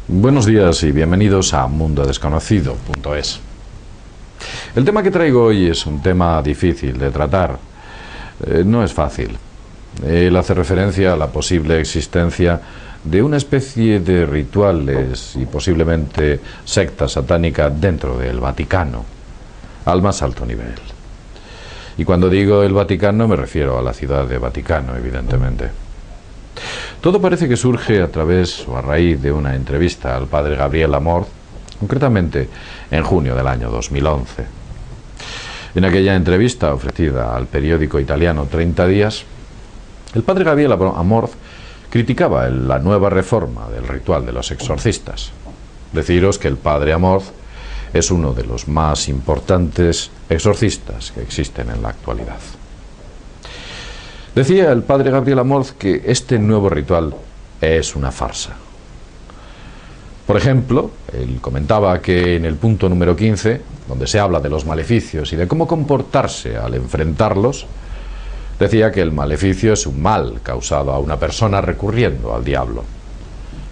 Buenos días y bienvenidos a mundodesconocido.es. El tema que traigo hoy es un tema difícil de tratar. No es fácil. Él hace referencia a la posible existencia de una especie de rituales y posiblemente secta satánica dentro del Vaticano, al más alto nivel. Y cuando digo el Vaticano me refiero a la ciudad de Vaticano, evidentemente. Todo parece que surge a través o a raíz de una entrevista al padre Gabriel Amorth, concretamente en junio del año 2011. En aquella entrevista ofrecida al periódico italiano 30 Días, el padre Gabriel Amorth criticaba la nueva reforma del ritual de los exorcistas. Deciros que el padre Amorth es uno de los más importantes exorcistas que existen en la actualidad. Decía el padre Gabriel Amorth que este nuevo ritual es una farsa. Por ejemplo, él comentaba que en el punto número 15, donde se habla de los maleficios y de cómo comportarse al enfrentarlos, decía que el maleficio es un mal causado a una persona recurriendo al diablo.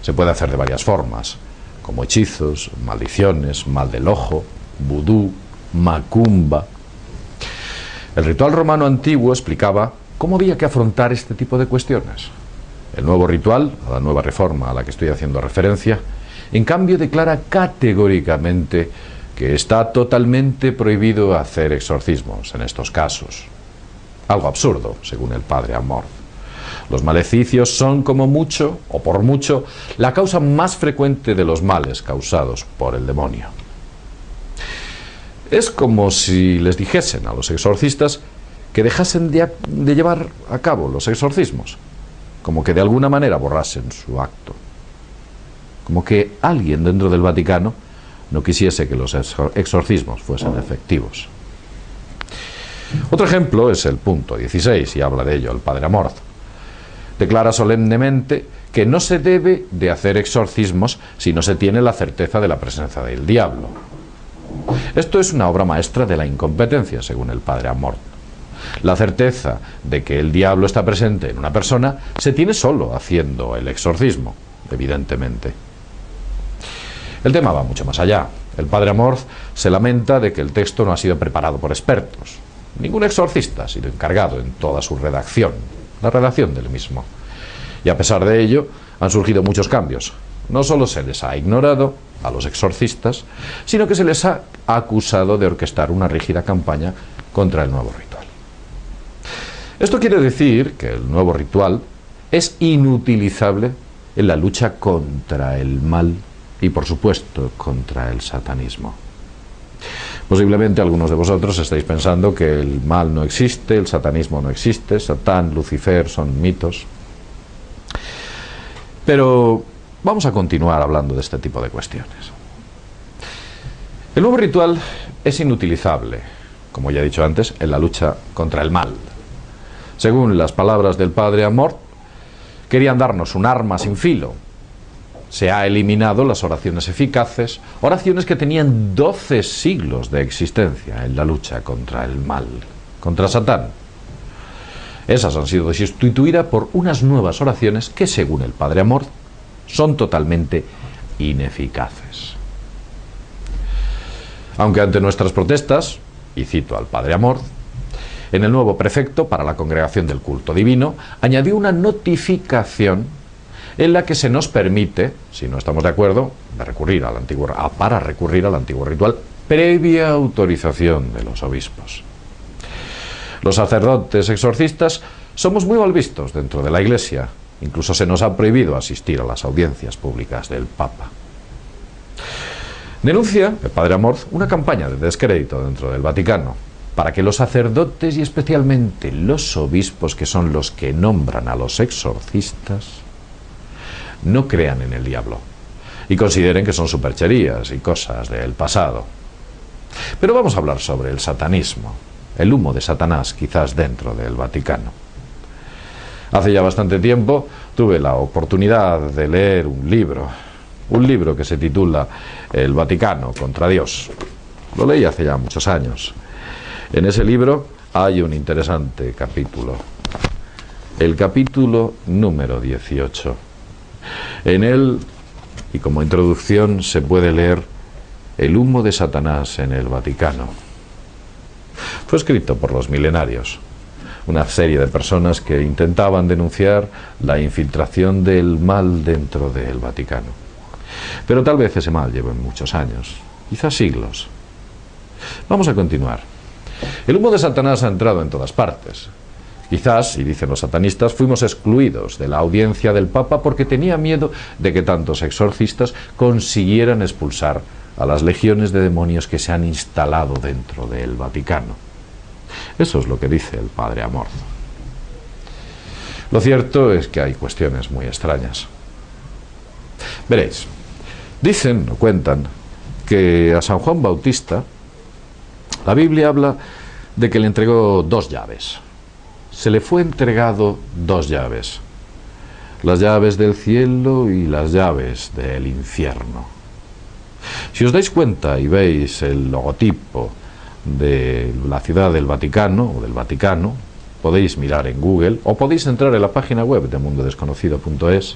Se puede hacer de varias formas, como hechizos, maldiciones, mal del ojo, vudú, macumba. El ritual romano antiguo explicaba cómo había que afrontar este tipo de cuestiones. El nuevo ritual, la nueva reforma a la que estoy haciendo referencia, en cambio declara categóricamente que está totalmente prohibido hacer exorcismos en estos casos. Algo absurdo, según el padre Amorth. Los maleficios son como mucho, o por mucho, la causa más frecuente de los males causados por el demonio. Es como si les dijesen a los exorcistas que dejasen de llevar a cabo los exorcismos, como que de alguna manera borrasen su acto, como que alguien dentro del Vaticano no quisiese que los exorcismos fuesen efectivos. Otro ejemplo es el punto 16, y habla de ello el padre Amorth. Declara solemnemente que no se debe de hacer exorcismos si no se tiene la certeza de la presencia del diablo. Esto es una obra maestra de la incompetencia, según el padre Amorth. La certeza de que el diablo está presente en una persona se tiene solo haciendo el exorcismo, evidentemente. El tema va mucho más allá. El padre Amorth se lamenta de que el texto no ha sido preparado por expertos. Ningún exorcista ha sido encargado en toda su redacción, la redacción del mismo. Y a pesar de ello, han surgido muchos cambios. No solo se les ha ignorado a los exorcistas, sino que se les ha acusado de orquestar una rígida campaña contra el nuevo ritual. Esto quiere decir que el nuevo ritual es inutilizable en la lucha contra el mal y, por supuesto, contra el satanismo. Posiblemente algunos de vosotros estáis pensando que el mal no existe, el satanismo no existe, Satán, Lucifer son mitos. Pero vamos a continuar hablando de este tipo de cuestiones. El nuevo ritual es inutilizable, como ya he dicho antes, en la lucha contra el mal. Según las palabras del padre Amorth, querían darnos un arma sin filo. Se ha eliminado las oraciones eficaces, oraciones que tenían 12 siglos de existencia en la lucha contra el mal, contra Satán. Esas han sido sustituidas por unas nuevas oraciones que, según el padre Amorth, son totalmente ineficaces. Aunque ante nuestras protestas, y cito al padre Amorth, en el nuevo prefecto para la Congregación del Culto Divino añadió una notificación en la que se nos permite, si no estamos de acuerdo, para recurrir al antiguo ritual previa autorización de los obispos. Los sacerdotes exorcistas somos muy mal vistos dentro de la Iglesia. Incluso se nos ha prohibido asistir a las audiencias públicas del Papa. Denuncia el padre Amorth una campaña de descrédito dentro del Vaticano para que los sacerdotes y especialmente los obispos, que son los que nombran a los exorcistas, no crean en el diablo y consideren que son supercherías y cosas del pasado. Pero vamos a hablar sobre el satanismo, el humo de Satanás quizás dentro del Vaticano. Hace ya bastante tiempo tuve la oportunidad de leer un libro que se titula El Vaticano contra Dios. Lo leí hace ya muchos años. En ese libro hay un interesante capítulo, el capítulo número 18. En él Y como introducción se puede leer El humo de Satanás en el Vaticano. Fue escrito por los milenarios, una serie de personas que intentaban denunciar la infiltración del mal dentro del Vaticano. Pero tal vez ese mal lleve muchos años, quizás siglos. Vamos a continuar. El humo de Satanás ha entrado en todas partes. Quizás, y dicen los satanistas, fuimos excluidos de la audiencia del Papa porque tenía miedo de que tantos exorcistas consiguieran expulsar a las legiones de demonios que se han instalado dentro del Vaticano. Eso es lo que dice el padre Amorth. Lo cierto es que hay cuestiones muy extrañas. Veréis, dicen o cuentan que a San Juan Bautista la Biblia habla de que le entregó 2 llaves. Se le fue entregado 2 llaves. Las llaves del cielo y las llaves del infierno. Si os dais cuenta y veis el logotipo de la ciudad del Vaticano o del Vaticano, podéis mirar en Google o podéis entrar en la página web de mundodesconocido.es.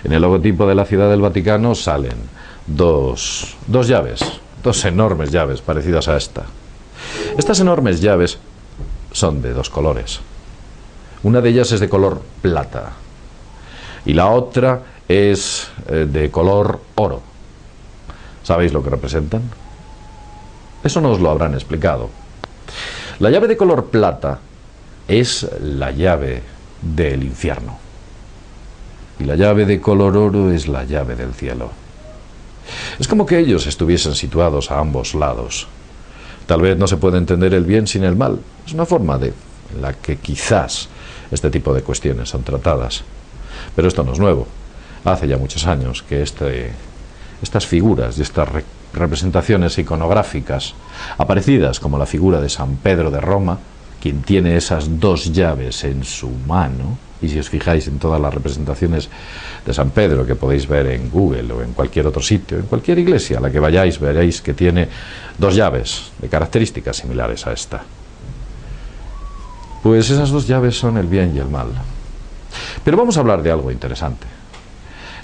En el logotipo de la ciudad del Vaticano salen dos llaves, 2 enormes llaves parecidas a esta. Estas enormes llaves son de 2 colores. Una de ellas es de color plata y la otra es de color oro. ¿Sabéis lo que representan? Eso no os lo habrán explicado. La llave de color plata es la llave del infierno. Y la llave de color oro es la llave del cielo. Es como que ellos estuviesen situados a ambos lados. Tal vez no se puede entender el bien sin el mal. Es una forma en la que quizás este tipo de cuestiones son tratadas. Pero esto no es nuevo. Hace ya muchos años que estas figuras y estas representaciones iconográficas, aparecidas como la figura de San Pedro de Roma, quien tiene esas 2 llaves en su mano, y si os fijáis en todas las representaciones de San Pedro que podéis ver en Google o en cualquier otro sitio, en cualquier iglesia a la que vayáis, veréis que tiene 2 llaves de características similares a esta. Pues esas 2 llaves son el bien y el mal. Pero vamos a hablar de algo interesante.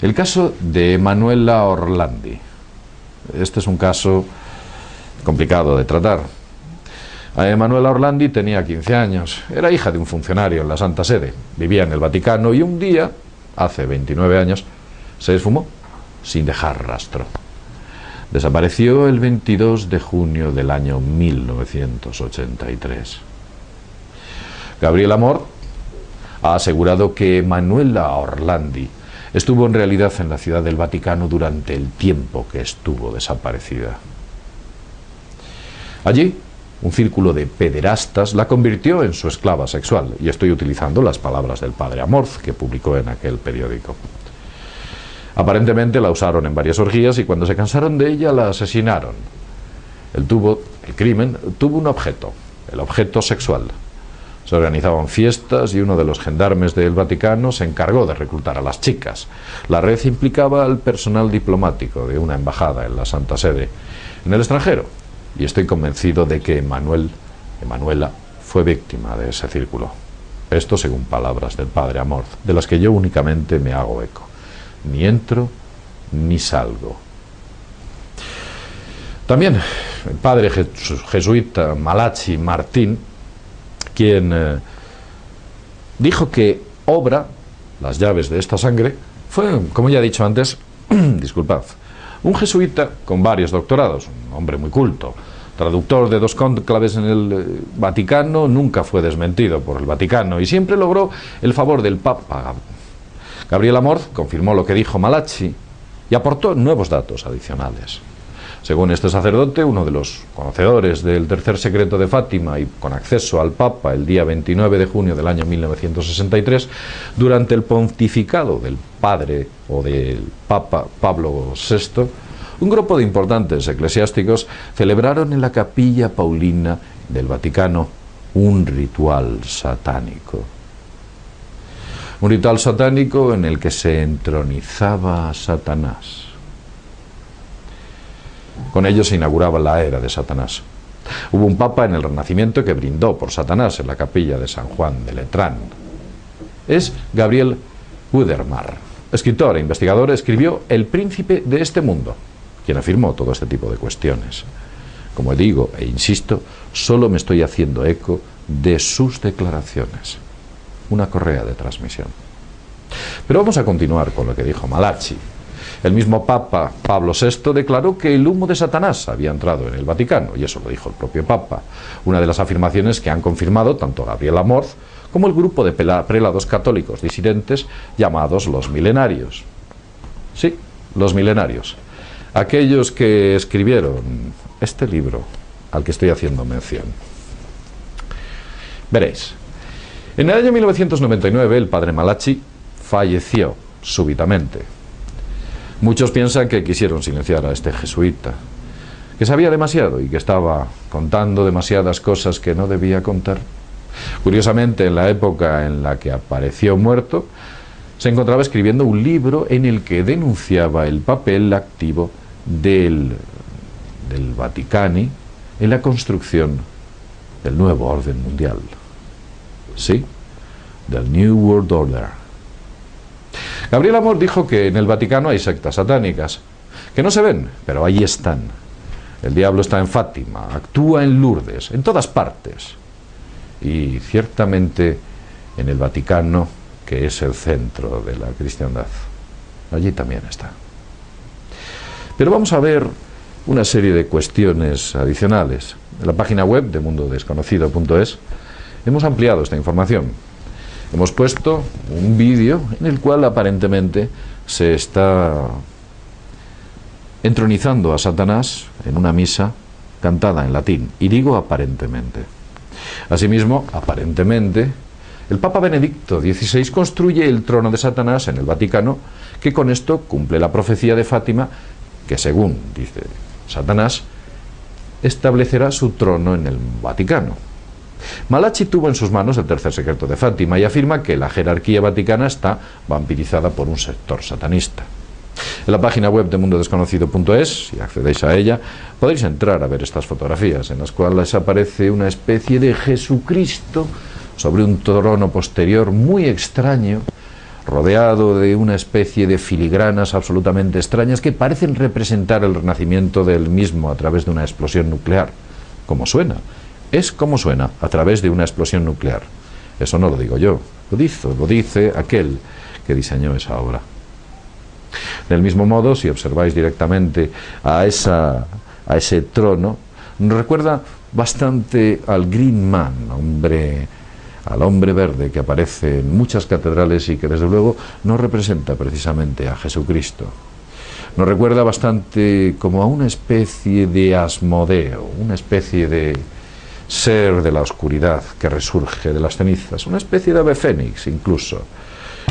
El caso de Emanuela Orlandi. Este es un caso complicado de tratar. Emanuela Orlandi tenía 15 años, era hija de un funcionario en la Santa Sede, vivía en el Vaticano y un día, hace 29 años, se esfumó sin dejar rastro. Desapareció el 22 de junio del año 1983. Gabriel Amorth ha asegurado que Emanuela Orlandi estuvo en realidad en la ciudad del Vaticano durante el tiempo que estuvo desaparecida. Allí, un círculo de pederastas la convirtió en su esclava sexual, y estoy utilizando las palabras del padre Amorth que publicó en aquel periódico. Aparentemente la usaron en varias orgías y cuando se cansaron de ella la asesinaron. El crimen tuvo un objeto, el objeto sexual. Se organizaban fiestas y uno de los gendarmes del Vaticano se encargó de reclutar a las chicas. La red implicaba al personal diplomático de una embajada en la Santa Sede en el extranjero. Y estoy convencido de que Emanuela fue víctima de ese círculo. Esto según palabras del padre Amorth, de las que yo únicamente me hago eco. Ni entro ni salgo. También el padre jesuita Malachi Martín, quien dijo que obra, las llaves de esta sangre, fue, como ya he dicho antes, disculpad, un jesuita con varios doctorados, un hombre muy culto, traductor de 2 cónclaves en el Vaticano, nunca fue desmentido por el Vaticano y siempre logró el favor del Papa. Gabriel Amorth confirmó lo que dijo Malachi y aportó nuevos datos adicionales. Según este sacerdote, uno de los conocedores del tercer secreto de Fátima y con acceso al Papa el día 29 de junio del año 1963, durante el pontificado del padre o del Papa Pablo VI, un grupo de importantes eclesiásticos celebraron en la capilla paulina del Vaticano un ritual satánico. Un ritual satánico en el que se entronizaba a Satanás. Con ello se inauguraba la era de Satanás. Hubo un papa en el Renacimiento que brindó por Satanás en la capilla de San Juan de Letrán. Es Gabriel Widermar. escritor e investigador, escribió El príncipe de este mundo, quien afirmó todo este tipo de cuestiones. Como digo e insisto, solo me estoy haciendo eco de sus declaraciones. Una correa de transmisión. Pero vamos a continuar con lo que dijo Malachi. El mismo Papa Pablo VI declaró que el humo de Satanás había entrado en el Vaticano, y eso lo dijo el propio Papa. Una de las afirmaciones que han confirmado tanto Gabriel Amorth como el grupo de prelados católicos disidentes llamados los milenarios. Sí, los milenarios. Aquellos que escribieron este libro al que estoy haciendo mención. Veréis, en el año 1999 el padre Malachi falleció súbitamente. Muchos piensan que quisieron silenciar a este jesuita, que sabía demasiado y que estaba contando demasiadas cosas que no debía contar. Curiosamente, en la época en la que apareció muerto, se encontraba escribiendo un libro en el que denunciaba el papel activo del Vaticani en la construcción del nuevo orden mundial. Sí, del New World Order. Gabriel Amorth dijo que en el Vaticano hay sectas satánicas, que no se ven, pero ahí están. El diablo está en Fátima, actúa en Lourdes, en todas partes. Y ciertamente en el Vaticano, que es el centro de la cristiandad. Allí también está. Pero vamos a ver una serie de cuestiones adicionales. En la página web de mundodesconocido.es hemos ampliado esta información. Hemos puesto un vídeo en el cual aparentemente se está entronizando a Satanás en una misa cantada en latín. Y digo aparentemente. Asimismo, aparentemente, el Papa Benedicto XVI construye el trono de Satanás en el Vaticano, que con esto cumple la profecía de Fátima, que según dice Satanás, establecerá su trono en el Vaticano. Malachi tuvo en sus manos el tercer secreto de Fátima y afirma que la jerarquía vaticana está vampirizada por un sector satanista. En la página web de mundodesconocido.es, si accedéis a ella, podéis entrar a ver estas fotografías, en las cuales aparece una especie de Jesucristo sobre un trono posterior muy extraño, rodeado de una especie de filigranas absolutamente extrañas que parecen representar el renacimiento del mismo a través de una explosión nuclear. ¿Cómo suena? Es como suena, a través de una explosión nuclear. Eso no lo digo yo, lo dice aquel que diseñó esa obra. Del mismo modo, si observáis directamente a ese trono, nos recuerda bastante al Green Man, al hombre verde que aparece en muchas catedrales y que desde luego no representa precisamente a Jesucristo. Nos recuerda bastante como a una especie de Asmodeo, una especie de ser de la oscuridad que resurge de las cenizas, una especie de ave fénix incluso.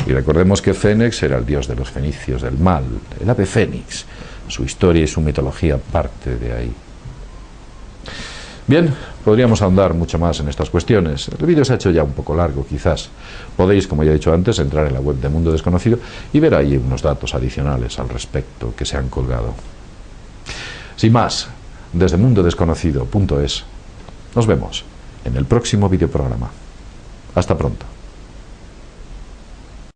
Y recordemos que Fénix era el dios de los fenicios del mal, el ave fénix. Su historia y su mitología parte de ahí. Bien, podríamos ahondar mucho más en estas cuestiones. El vídeo se ha hecho ya un poco largo, quizás. Podéis, como ya he dicho antes, entrar en la web de Mundo Desconocido y ver ahí unos datos adicionales al respecto que se han colgado. Sin más, desde mundodesconocido.es, nos vemos en el próximo videoprograma. Hasta pronto.